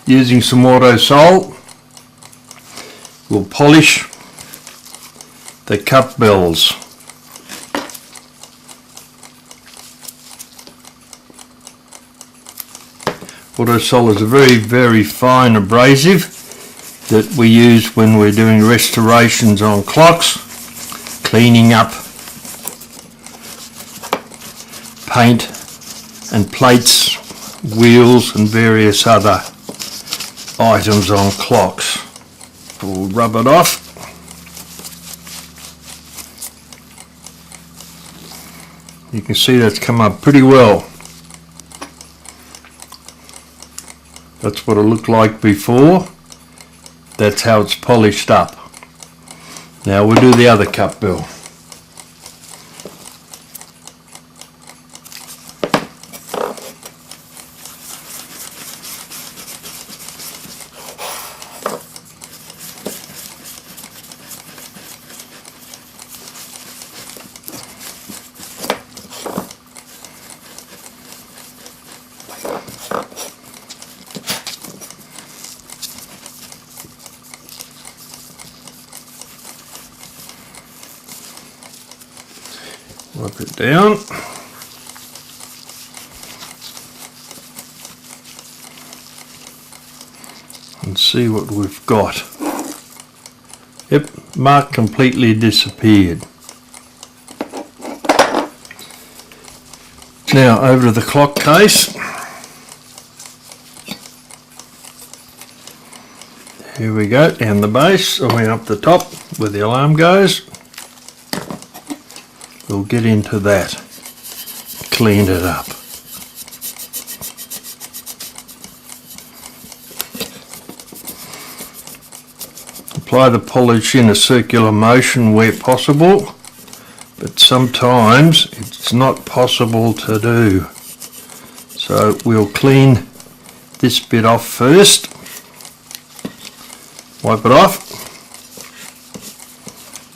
using some auto sol, we'll polish the cup bells. Auto sol is a very fine abrasive that we use when we're doing restorations on clocks, cleaning up paint and plates, wheels and various other items on clocks. We'll rub it off. You can see that's come up pretty well. That's what it looked like before. That's how it's polished up. Now we'll do the other cup bell. Wipe it down. And see what we've got. Yep, mark completely disappeared. Now over to the clock case. Here we go, down the base, I mean up the top where the alarm goes. We'll get into that, clean it up. Apply the polish in a circular motion where possible, but sometimes it's not possible to do. So we'll clean this bit off first, wipe it off.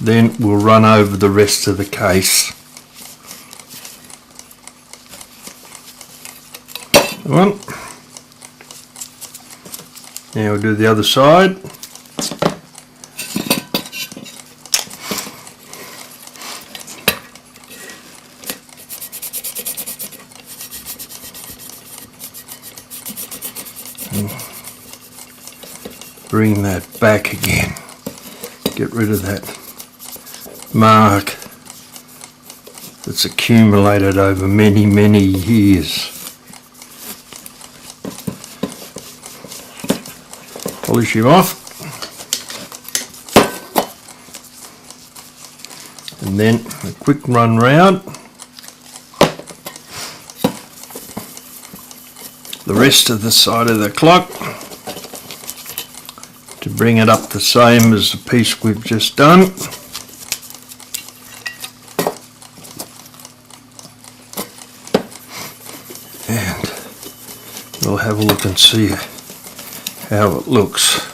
Then we'll run over the rest of the case. One. Now we'll do the other side. And bring that back again. Get rid of that mark that's accumulated over many years. Polish him off, and then a quick run round the rest of the side of the clock to bring it up the same as the piece we've just done. And we'll have a look and see how it looks.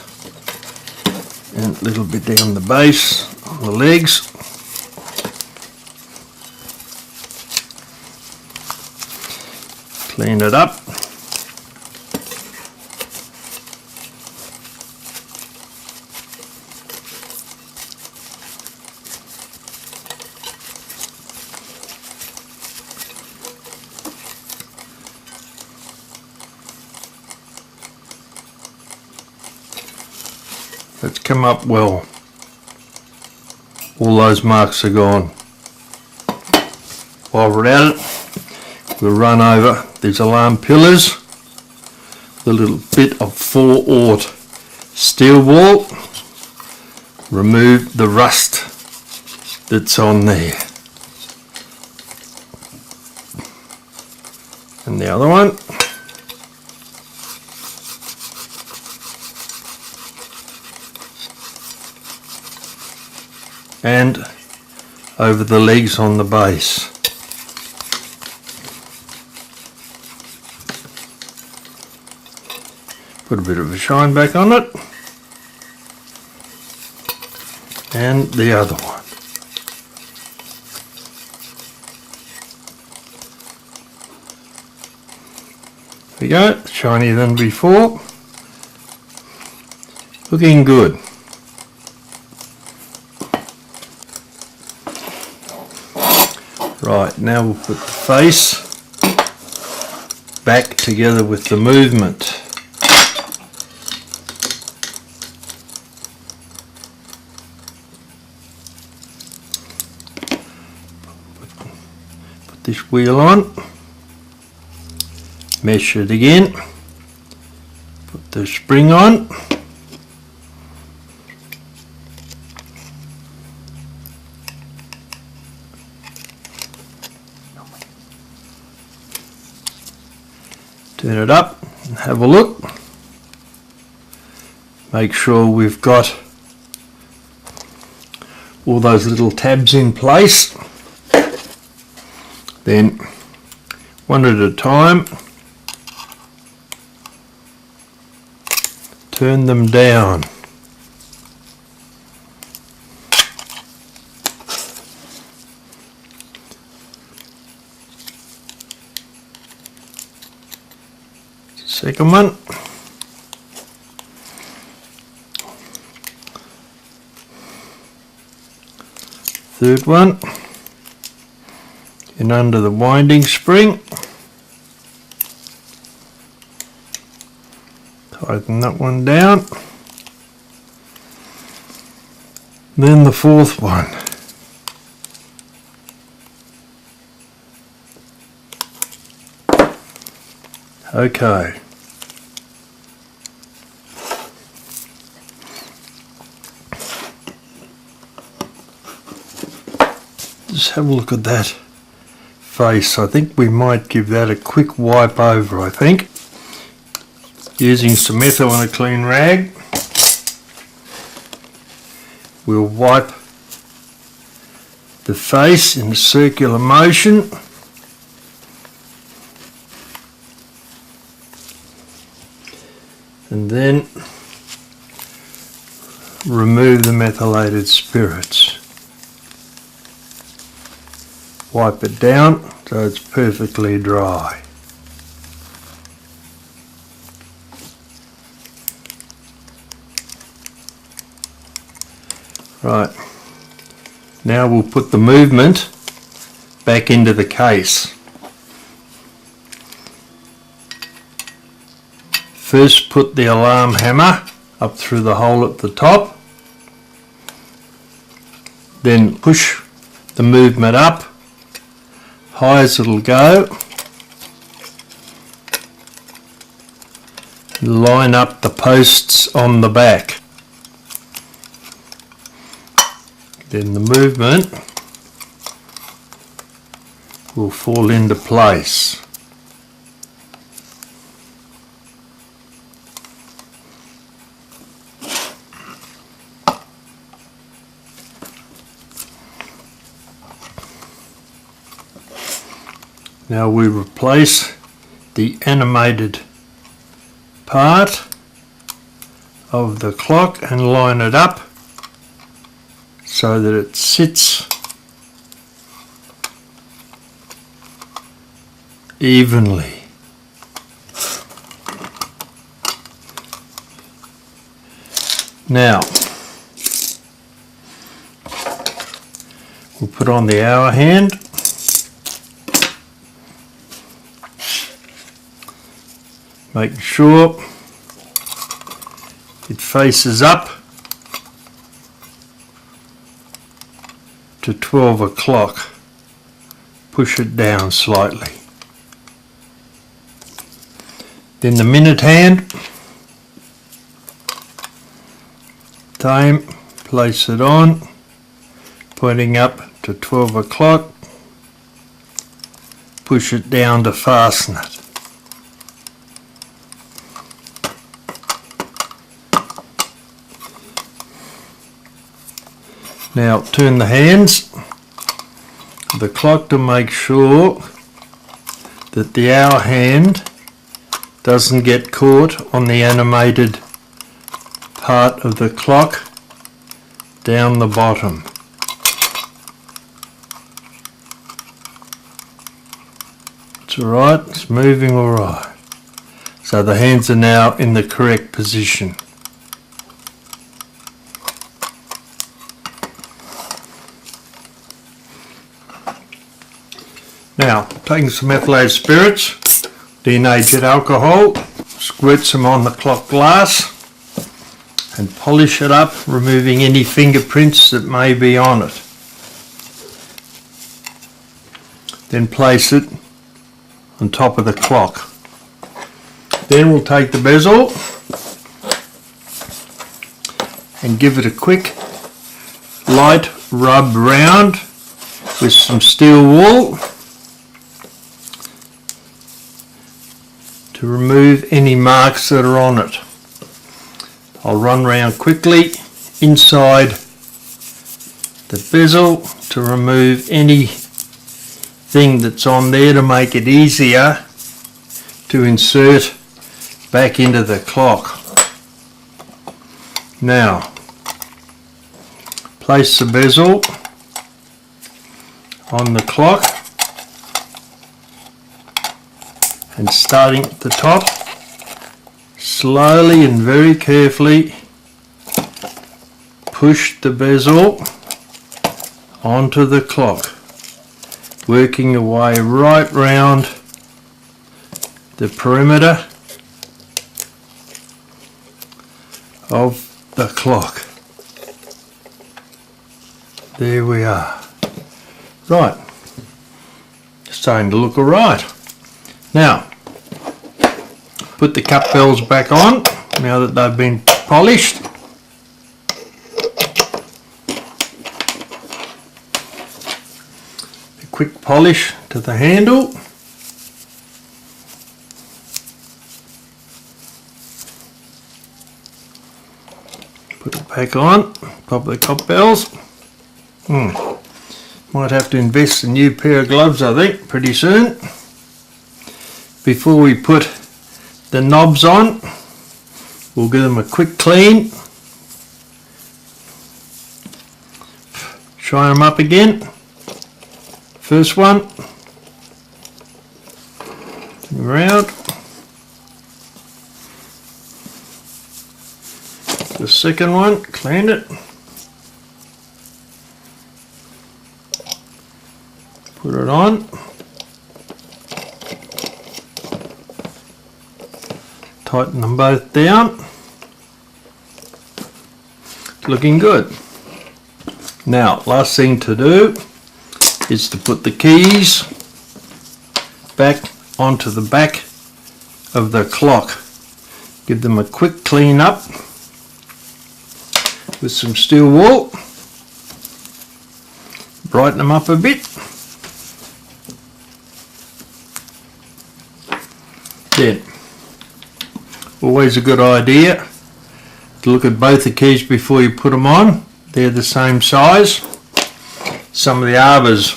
And a little bit down the base on the legs. Clean it up. It's come up well. All those marks are gone. While we're at it, we'll run over these alarm pillars, the little bit of 4/0 steel wool, remove the rust that's on there. And the other one. And over the legs on the base. Put a bit of a shine back on it. And the other one. There we go, shinier than before. Looking good. Right, now we'll put the face back together with the movement. Put this wheel on, mesh it again, put the spring on, turn it up and have a look. Make sure we've got all those little tabs in place. Then one at a time, turn them down. Second one. Third one. And under the winding spring. Tighten that one down. Then the fourth one. Okay. Just have a look at that face. I think we might give that a quick wipe over, I think. Using some etho on a clean rag. We'll wipe the face in a circular motion. And then remove the methylated spirits. Wipe it down so it's perfectly dry. Right, now we'll put the movement back into the case. First put the alarm hammer up through the hole at the top, then push the movement up, high as it'll go, line up the posts on the back. Then the movement will fall into place. Now we replace the animated part of the clock and line it up so that it sits evenly. Now we'll put on the hour hand. Making sure it faces up to 12 o'clock. Push it down slightly. Then the minute hand, time, place it on, pointing up to 12 o'clock. Push it down to fasten it. Now turn the hands of the clock to make sure that the hour hand doesn't get caught on the animated part of the clock down the bottom. It's alright, it's moving alright. So the hands are now in the correct position. Now, taking some methylated spirits, denatured alcohol, squirt some on the clock glass and polish it up, removing any fingerprints that may be on it. Then place it on top of the clock. Then we'll take the bezel and give it a quick light rub round with some steel wool to remove any marks that are on it. I'll run round quickly inside the bezel to remove anything that's on there to make it easier to insert back into the clock. Now, place the bezel on the clock and starting at the top, slowly and very carefully push the bezel onto the clock, working your way right round the perimeter of the clock. There we are. Right, starting to look alright. Now, put the cup bells back on now that they've been polished. A quick polish to the handle. Put it back on, pop the cup bells. Might have to invest in a new pair of gloves, I think, pretty soon. Before we put the knobs on, we'll give them a quick clean. Shine them up again. First one. Around. The second one, clean it. Put it on. Tighten them both down. Looking good. Now, last thing to do is to put the keys back onto the back of the clock. Give them a quick clean up with some steel wool. Brighten them up a bit. Then, always a good idea to look at both the keys before you put them on. They're the same size. Some of the arbors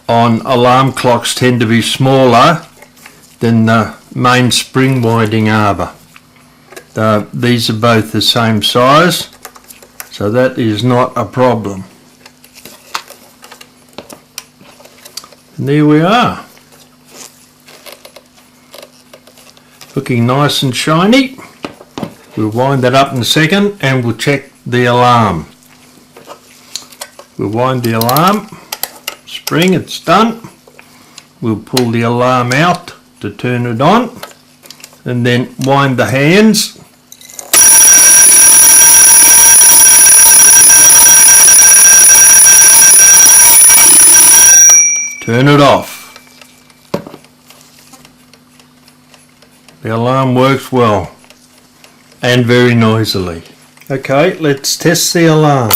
on alarm clocks tend to be smaller than the main spring winding arbor. These are both the same size, so that is not a problem. And there we are. Looking nice and shiny. We'll wind that up in a second and we'll check the alarm. We'll wind the alarm spring, it's done. We'll pull the alarm out to turn it on and then wind the hands. Turn it off. The alarm works well and very noisily. Okay, let's test the alarm.